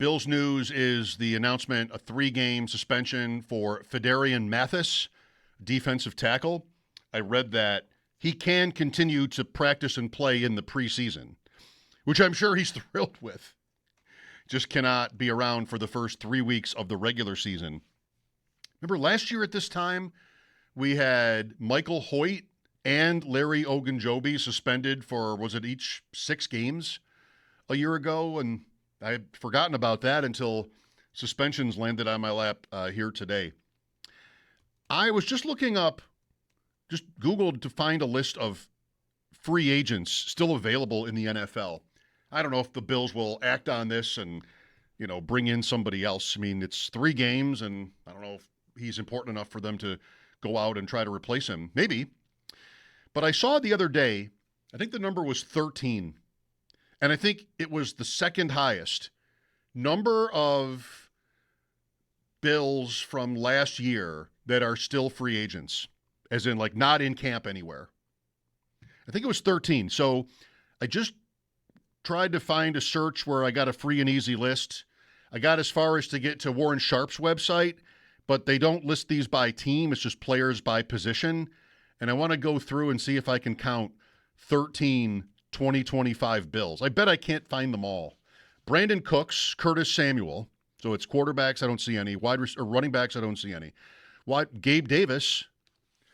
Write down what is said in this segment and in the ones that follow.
Bills news is the announcement, a 3-game suspension for Phidarian Mathis, defensive tackle. I read that he can continue to practice and play in the preseason, which I'm sure he's thrilled with. Just cannot be around for the first 3 weeks of the regular season. Remember last year at this time, we had Michael Hoyt and Larry Ogunjobi suspended for, was it each 6 games a year ago? And I had forgotten about that until suspensions landed on my lap here today. I was just looking up, just Googled to find a list of free agents still available in the NFL. I don't know if the Bills will act on this and, bring in somebody else. I mean, it's 3 games, and I don't know if he's important enough for them to go out and try to replace him. Maybe. But I saw the other day, I think the number was 13. And I think it was the second highest number of Bills from last year that are still free agents, as in like not in camp anywhere. I think it was 13. So I just tried to find a search where I got a free and easy list. I got as far as to get to Warren Sharp's website, but they don't list these by team. It's just players by position. And I want to go through and see if I can count 13 2025 Bills. I bet I can't find them all. Brandon Cooks, Curtis Samuel. So it's quarterbacks, I don't see any. Running backs, I don't see any. Gabe Davis.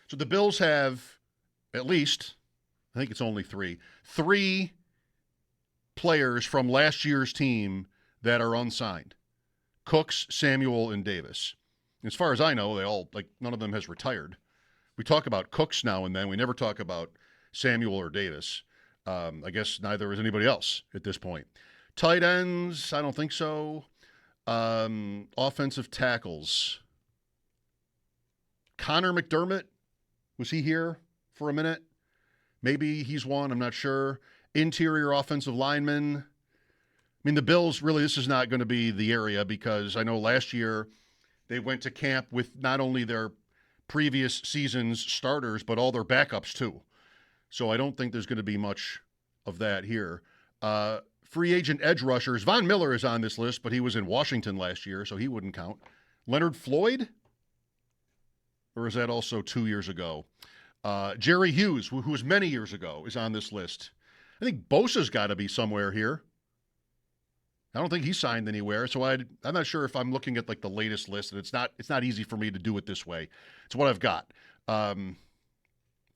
So the Bills have at least, I think it's only 3 players from last year's team that are unsigned. Cooks, Samuel, and Davis. As far as I know, none of them has retired. We talk about Cooks now and then. We never talk about Samuel or Davis. I guess neither is anybody else at this point. Tight ends, I don't think so. Offensive tackles. Connor McDermott, was he here for a minute? Maybe he's one, I'm not sure. Interior offensive lineman. I mean, the Bills, really, this is not going to be the area because I know last year they went to camp with not only their previous season's starters, but all their backups too. So I don't think there's going to be much of that here. Free agent edge rushers. Von Miller is on this list, but he was in Washington last year, so he wouldn't count. Leonard Floyd? Or is that also 2 years ago? Jerry Hughes, who was many years ago, is on this list. I think Bosa's got to be somewhere here. I don't think he signed anywhere, so I'm not sure if I'm looking at the latest list, and it's not easy for me to do it this way. It's what I've got.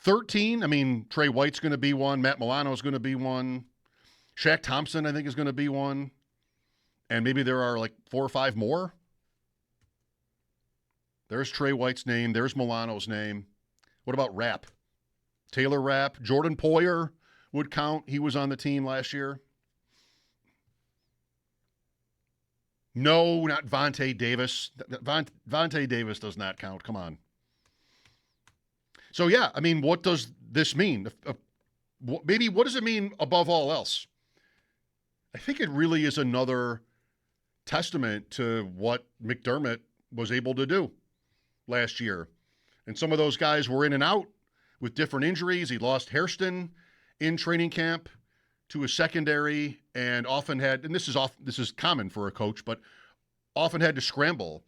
13, I mean, Trey White's going to be one. Matt Milano's going to be one. Shaq Thompson, I think, is going to be one. And maybe there are 4 or 5 more. There's Trey White's name. There's Milano's name. What about Rapp? Taylor Rapp. Jordan Poyer would count. He was on the team last year. No, not Vontae Davis. Vontae Davis does not count. Come on. So, yeah, I mean, what does this mean? Maybe what does it mean above all else? I think it really is another testament to what McDermott was able to do last year. And some of those guys were in and out with different injuries. He lost Hairston in training camp to a secondary and often had, and this is common for a coach, but often had to scramble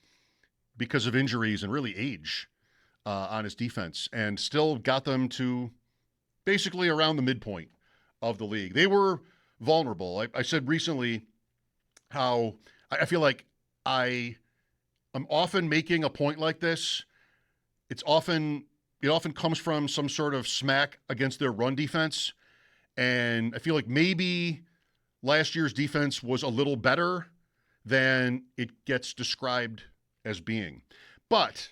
because of injuries and really age on his defense, and still got them to basically around the midpoint of the league. They were vulnerable. I said recently how I feel like I'm often making a point like this. It often comes from some sort of smack against their run defense. And I feel like maybe last year's defense was a little better than it gets described as being. But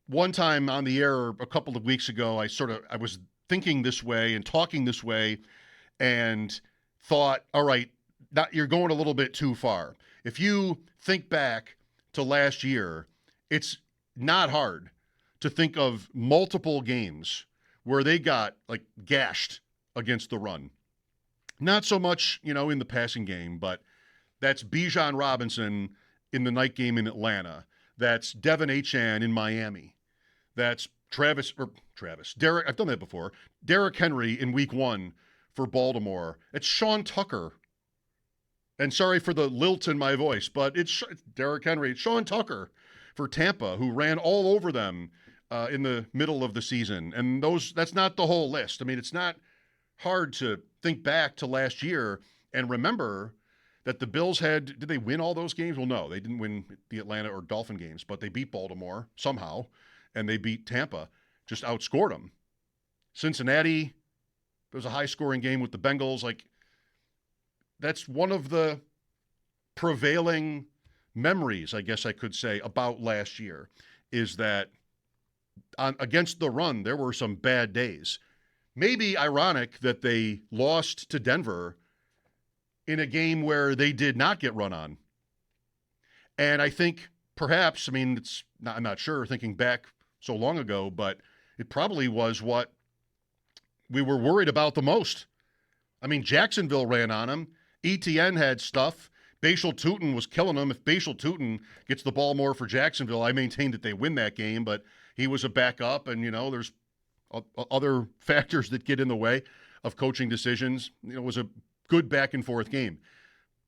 one time on the air a couple of weeks ago, I was thinking this way and talking this way and thought, all right, you're going a little bit too far. If you think back to last year, it's not hard to think of multiple games where they got gashed against the run. Not so much, in the passing game, but that's Bijan Robinson in the night game in Atlanta. That's Devin Achane in Miami. That's Derek, I've done that before. Derrick Henry in week 1 for Baltimore. It's Sean Tucker And sorry for the lilt in my voice, but it's Derrick Henry, it's Sean Tucker for Tampa, who ran all over them in the middle of the season. And that's not the whole list. I mean, it's not hard to think back to last year and remember that the Bills did they win all those games? Well, no, they didn't win the Atlanta or Dolphin games, but they beat Baltimore somehow, and they beat Tampa, just outscored them. Cincinnati, there was a high-scoring game with the Bengals. Like, that's one of the prevailing memories, I guess I could say, about last year, is that against the run, there were some bad days. Maybe ironic that they lost to Denver in a game where they did not get run on. And I think perhaps, I mean, I'm not sure, thinking back so long ago, but it probably was what we were worried about the most. I mean, Jacksonville ran on him. ETN had stuff. Bashal Tutin was killing him. If Bashal Tutin gets the ball more for Jacksonville, I maintain that they win that game, but he was a backup, and, there's other factors that get in the way of coaching decisions. It was a good back and forth game.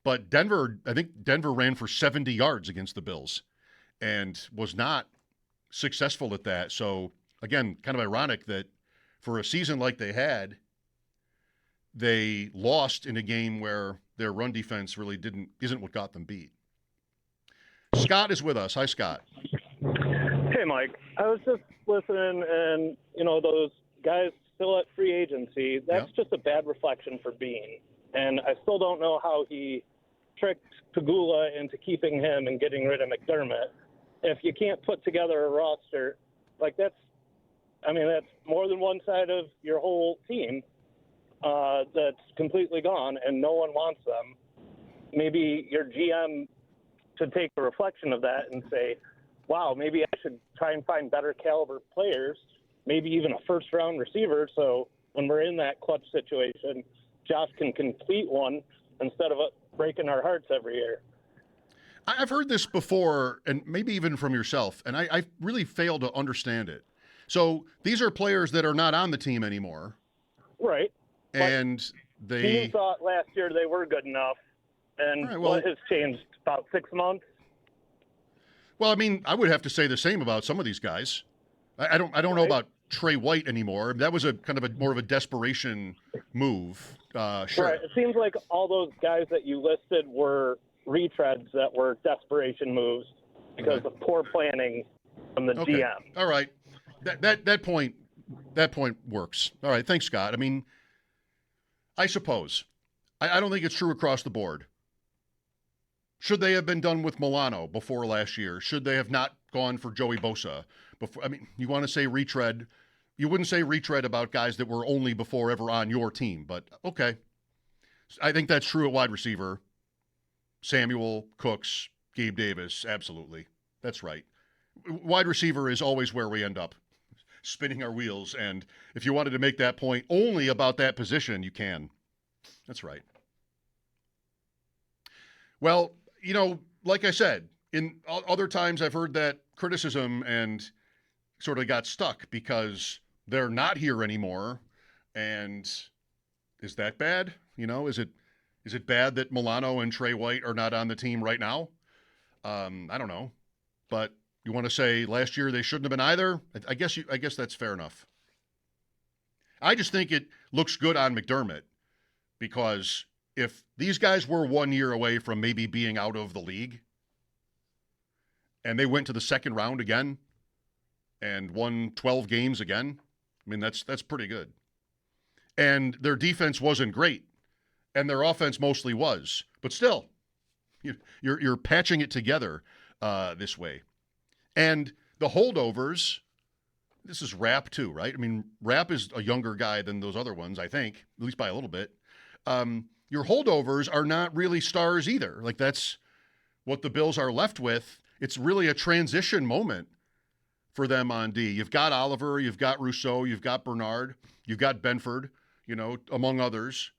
But I think Denver ran for 70 yards against the Bills and was not successful at that. So, again, kind of ironic that for a season like they had, they lost in a game where their run defense really isn't what got them beat. Scott is with us. Hi, Scott. Hey, Mike. I was just listening, and, those guys still at free agency, that's just a bad reflection for Beane. And I still don't know how he tricked Pagula into keeping him and getting rid of McDermott. If you can't put together a roster, that's more than one side of your whole team that's completely gone and no one wants them. Maybe your GM should take a reflection of that and say, wow, maybe I should try and find better caliber players, maybe even a first-round receiver, so when we're in that clutch situation, Josh can complete one instead of breaking our hearts every year. I've heard this before, and maybe even from yourself, and I really fail to understand it. So these are players that are not on the team anymore. Right. And Beane thought last year they were good enough, and what has changed? About 6 months? Well, I mean, I would have to say the same about some of these guys. I don't know about Trey White anymore. That was a kind of more of a desperation move. Sure. Right. It seems like all those guys that you listed were retreads that were desperation moves because of poor planning from the GM. All right. That point works. All right. Thanks, Scott. I mean, I suppose. I don't think it's true across the board. Should they have been done with Milano before last year? Should they have not gone for Joey Bosa before? I mean, you want to say retread. You wouldn't say retread about guys that were only before ever on your team, but okay. I think that's true at wide receiver. Samuel, Cooks, Gabe Davis, absolutely. That's right. Wide receiver is always where we end up, spinning our wheels. And if you wanted to make that point only about that position, you can. That's right. Well, like I said, in other times I've heard that criticism and sort of got stuck because they're not here anymore. And is that bad? Is it bad that Milano and Trey White are not on the team right now? I don't know. But you want to say last year they shouldn't have been either? I guess that's fair enough. I just think it looks good on McDermott because if these guys were 1 year away from maybe being out of the league and they went to the second round again and won 12 games again, I mean, that's pretty good. And their defense wasn't great and their offense mostly was, but still, you're patching it together this way. And the holdovers, this is Rapp too, right? I mean, Rapp is a younger guy than those other ones, I think, at least by a little bit. Your holdovers are not really stars either. That's what the Bills are left with. It's really a transition moment for them on D. You've got Oliver, you've got Rousseau, you've got Bernard, you've got Benford, among others.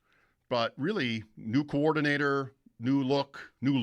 But really, new coordinator, new look, new